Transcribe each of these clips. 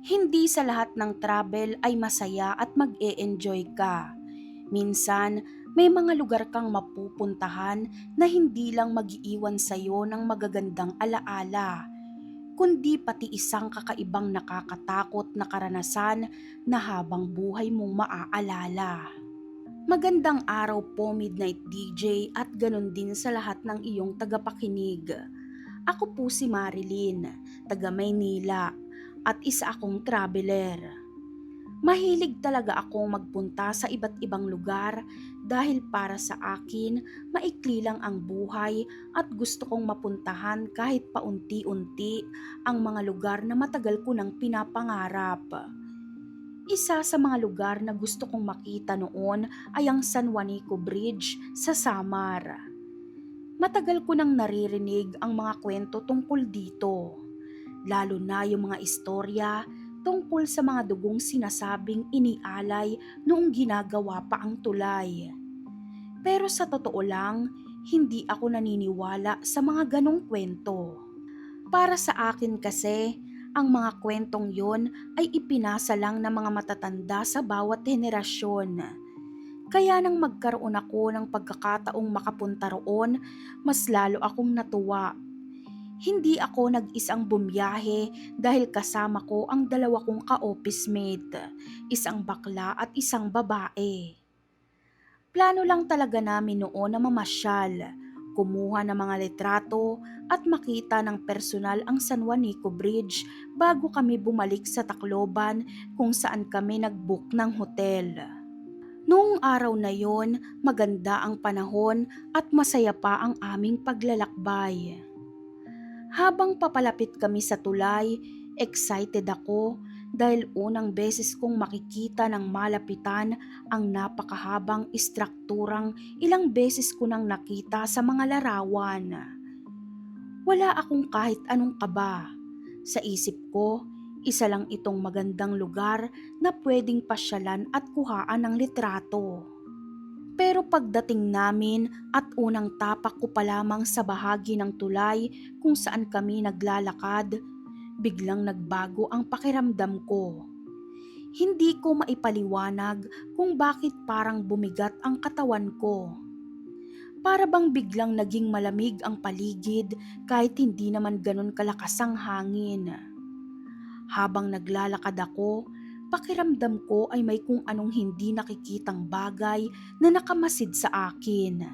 Hindi sa lahat ng travel ay masaya at mag-e-enjoy ka. Minsan, may mga lugar kang mapupuntahan na hindi lang mag-iiwan sa'yo ng magagandang alaala, kundi pati isang kakaibang nakakatakot na karanasan na habang buhay mong maaalala. Magandang araw po, Midnight DJ, at ganun din sa lahat ng iyong tagapakinig. Ako po si Marilyn, taga Maynila, at isa akong traveler. Mahilig talaga akong magpunta sa iba't ibang lugar dahil para sa akin, maikli lang ang buhay at gusto kong mapuntahan kahit paunti-unti ang mga lugar na matagal ko nang pinapangarap. Isa sa mga lugar na gusto kong makita noon ay ang San Juanico Bridge sa Samar. Matagal ko nang naririnig ang mga kwento tungkol dito, lalo na yung mga istorya tungkol sa mga dugong sinasabing inialay noong ginagawa pa ang tulay. Pero sa totoo lang, hindi ako naniniwala sa mga ganong kwento. Para sa akin kasi, ang mga kwentong yon ay ipinasa lang ng mga matatanda sa bawat henerasyon. Kaya nang magkaroon ako ng pagkakataong makapunta roon, mas lalo akong natuwa. Hindi ako nag-isang bumiyahe dahil kasama ko ang dalawa kong ka-office mate, isang bakla at isang babae. Plano lang talaga namin noon na mamasyal, kumuha ng mga litrato at makita ng personal ang San Juanico Bridge bago kami bumalik sa Tacloban kung saan kami nag-book ng hotel. Noong araw na yon, maganda ang panahon at masaya pa ang aming paglalakbay. Habang papalapit kami sa tulay, excited ako dahil unang beses kong makikita ng malapitan ang napakahabang istrukturang ilang beses ko nang nakita sa mga larawan. Wala akong kahit anong kaba. Sa isip ko, isa lang itong magandang lugar na pwedeng pasyalan at kuhaan ng litrato. Pero pagdating namin at unang tapak ko pa lamang sa bahagi ng tulay kung saan kami naglalakad, biglang nagbago ang pakiramdam ko. Hindi ko maipaliwanag kung bakit parang bumigat ang katawan ko. Para bang biglang naging malamig ang paligid kahit hindi naman ganun kalakas ang hangin. Habang naglalakad ako, pakiramdam ko ay may kung anong hindi nakikitang bagay na nakamasid sa akin.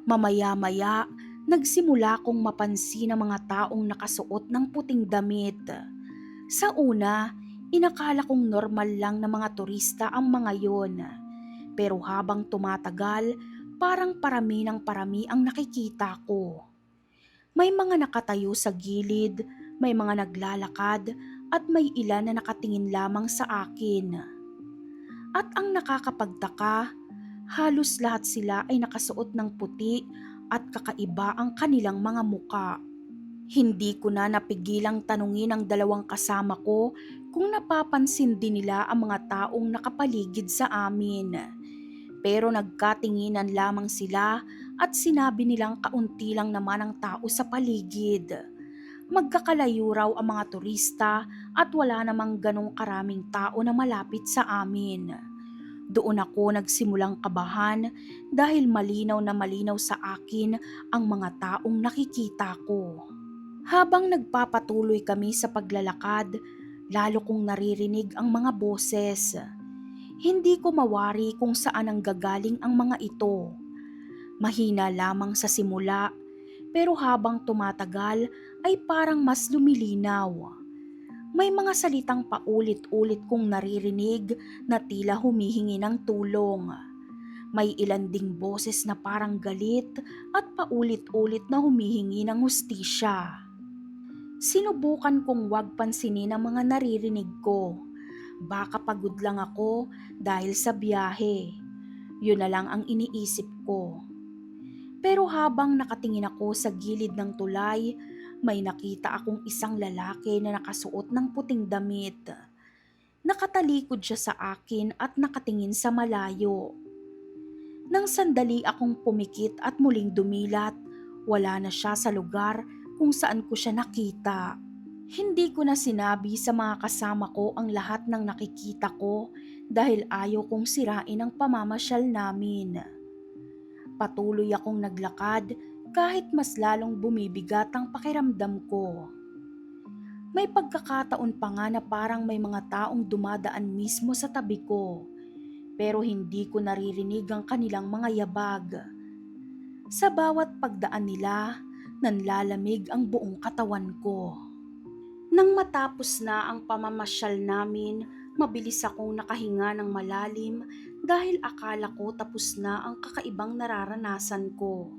Mamaya-maya, nagsimula kong mapansin ang mga taong nakasuot ng puting damit. Sa una, inakala kong normal lang na mga turista ang mga yon. Pero habang tumatagal, parang parami ng parami ang nakikita ko. May mga nakatayo sa gilid, may mga naglalakad, at may ilan na nakatingin lamang sa akin. At ang nakakapagtaka, halos lahat sila ay nakasuot ng puti at kakaiba ang kanilang mga muka. Hindi ko na napigilang tanungin ang dalawang kasama ko kung napapansin din nila ang mga taong nakapaligid sa amin. Pero nagkatinginan lamang sila at sinabi nilang kaunti lang naman ang tao sa paligid. Magkakalayo raw ang mga turista at wala namang ganong karaming tao na malapit sa amin. Doon ako nagsimulang kabahan dahil malinaw na malinaw sa akin ang mga taong nakikita ko. Habang nagpapatuloy kami sa paglalakad, lalo kong naririnig ang mga boses. Hindi ko mawari kung saan ang gagaling ang mga ito. Mahina lamang sa simula, pero habang tumatagal ay parang mas lumilinaw. May mga salitang paulit-ulit kong naririnig na tila humihingi ng tulong. May ilan ding boses na parang galit at paulit-ulit na humihingi ng hustisya. Sinubukan kong wag pansinin ang mga naririnig ko. Baka pagod lang ako dahil sa biyahe. Yun na lang ang iniisip ko. Pero habang nakatingin ako sa gilid ng tulay, may nakita akong isang lalaki na nakasuot ng puting damit. Nakatalikod siya sa akin at nakatingin sa malayo. Nang sandali akong pumikit at muling dumilat, wala na siya sa lugar kung saan ko siya nakita. Hindi ko na sinabi sa mga kasama ko ang lahat ng nakikita ko dahil ayaw kong sirain ang pamamasyal namin. Patuloy akong naglakad kahit mas lalong bumibigat ang pakiramdam ko. May pagkakataon pa nga na parang may mga taong dumadaan mismo sa tabi ko, pero hindi ko naririnig ang kanilang mga yabag. Sa bawat pagdaan nila, nanlalamig ang buong katawan ko. Nang matapos na ang pamamasyal namin, mabilis akong nakahinga ng malalim dahil akala ko tapos na ang kakaibang nararanasan ko.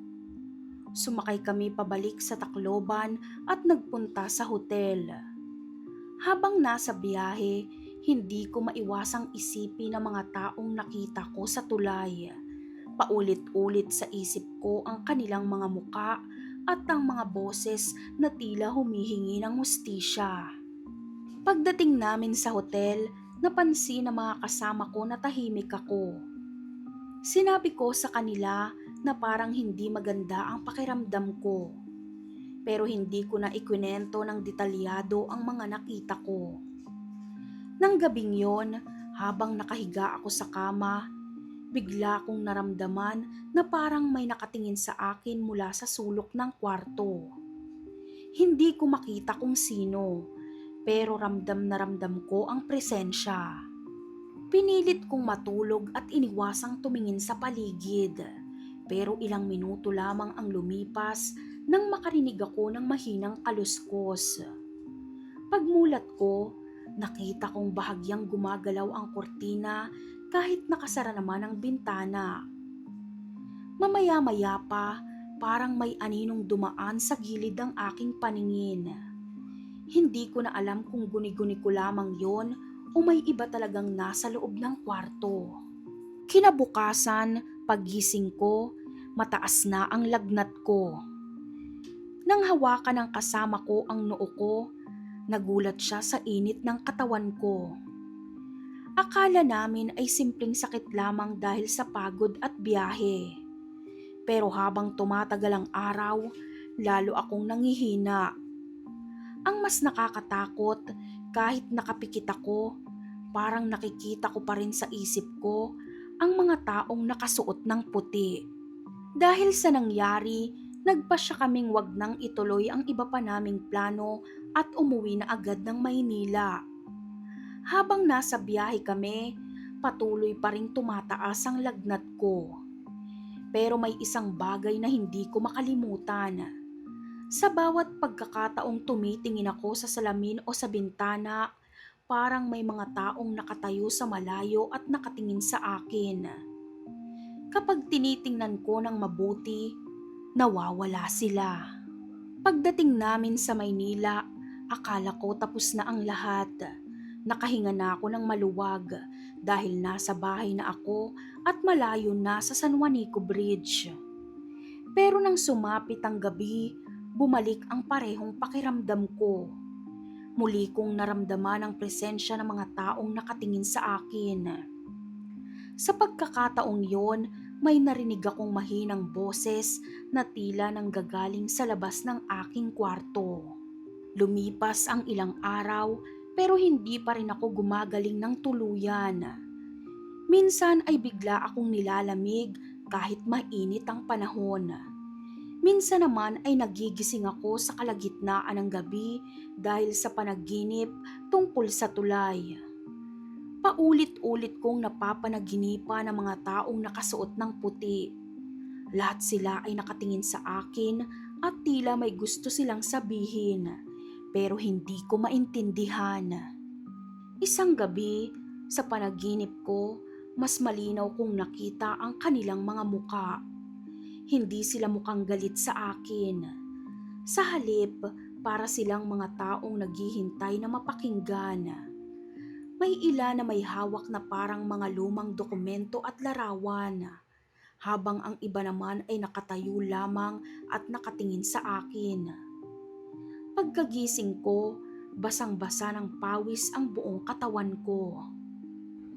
Sumakay kami pabalik sa Tacloban at nagpunta sa hotel. Habang nasa biyahe, hindi ko maiwasang isipin ang mga taong nakita ko sa tulay. Paulit-ulit sa isip ko ang kanilang mga muka at ang mga boses na tila humihingi ng hustisya. Pagdating namin sa hotel, napansin ng mga kasama ko na tahimik ako. Sinabi ko sa kanila na parang hindi maganda ang pakiramdam ko. Pero hindi ko na ikwento ng detalyado ang mga nakita ko. Nang gabing yon, habang nakahiga ako sa kama, bigla kong naramdaman na parang may nakatingin sa akin mula sa sulok ng kwarto. Hindi ko makita kung sino, pero ramdam na ramdam ko ang presensya. Pinilit kong matulog at iniwasang tumingin sa paligid. Pero ilang minuto lamang ang lumipas nang makarinig ako ng mahinang kaluskos. Pagmulat ko, nakita kong bahagyang gumagalaw ang kurtina kahit nakasara naman ang bintana. Mamaya-maya pa, parang may aninong dumaan sa gilid ng aking paningin. Hindi ko na alam kung guni-guni ko lamang yon o may iba talagang nasa loob ng kwarto. Kinabukasan, paggising ko, mataas na ang lagnat ko. Nang hawakan ng kasama ko ang noo ko, nagulat siya sa init ng katawan ko. Akala namin ay simpleng sakit lamang dahil sa pagod at biyahe. Pero habang tumatagal ang araw, lalo akong nangihina. Ang mas nakakatakot, kahit nakapikit ako, parang nakikita ko pa rin sa isip ko ang mga taong nakasuot ng puti. Dahil sa nangyari, nagpasya kaming wag nang ituloy ang iba pa naming plano at umuwi na agad ng Maynila. Habang nasa biyahe kami, patuloy pa ring tumataas ang lagnat ko. Pero may isang bagay na hindi ko makalimutan. Sa bawat pagkakataong tumitingin ako sa salamin o sa bintana, parang may mga taong nakatayo sa malayo at nakatingin sa akin. Kapag tinitingnan ko ng mabuti, nawawala sila. Pagdating namin sa Maynila, akala ko tapos na ang lahat. Nakahinga na ako ng maluwag dahil nasa bahay na ako at malayo na sa San Juanico Bridge. Pero nang sumapit ang gabi, bumalik ang parehong pakiramdam ko. Muli kong naramdaman ang presensya ng mga taong nakatingin sa akin. Sa pagkakataong yon, may narinig akong mahinang boses na tila nanggagaling sa labas ng aking kwarto. Lumipas ang ilang araw pero hindi pa rin ako gumagaling ng tuluyan. Minsan ay bigla akong nilalamig kahit mainit ang panahon. Minsan naman ay nagigising ako sa kalagitnaan ng gabi dahil sa panaginip tungkol sa tulay. Paulit-ulit kong napapanaginipan ng mga taong nakasuot ng puti. Lahat sila ay nakatingin sa akin at tila may gusto silang sabihin, pero hindi ko maintindihan. Isang gabi, sa panaginip ko, mas malinaw kong nakita ang kanilang mga muka. Hindi sila mukhang galit sa akin. Sa halip, para silang mga taong naghihintay na mapakinggan. May ilan na may hawak na parang mga lumang dokumento at larawan, habang ang iba naman ay nakatayo lamang at nakatingin sa akin. Pagkagising ko, basang-basa ng pawis ang buong katawan ko.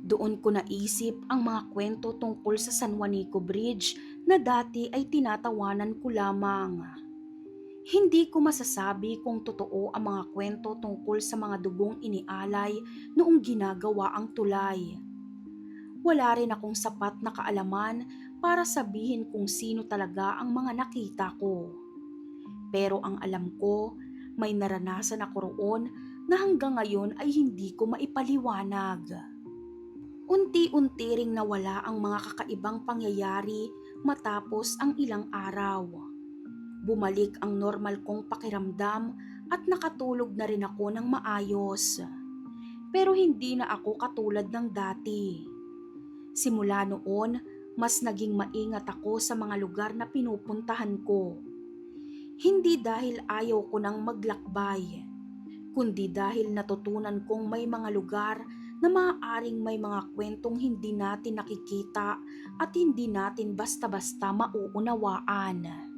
Doon ko naisip ang mga kwento tungkol sa San Juanico Bridge na dati ay tinatawanan ko lamang. Hindi ko masasabi kung totoo ang mga kwento tungkol sa mga dugong inialay noong ginagawa ang tulay. Wala rin akong sapat na kaalaman para sabihin kung sino talaga ang mga nakita ko. Pero ang alam ko, may naranasan ako roon na hanggang ngayon ay hindi ko maipaliwanag. Unti-unti ring nawala ang mga kakaibang pangyayari matapos ang ilang araw. Bumalik ang normal kong pakiramdam at nakatulog na rin ako ng maayos. Pero hindi na ako katulad ng dati. Simula noon, mas naging maingat ako sa mga lugar na pinupuntahan ko. Hindi dahil ayaw ko nang maglakbay, kundi dahil natutunan kong may mga lugar na maaaring may mga kwentong hindi natin nakikita at hindi natin basta-basta mauunawaan.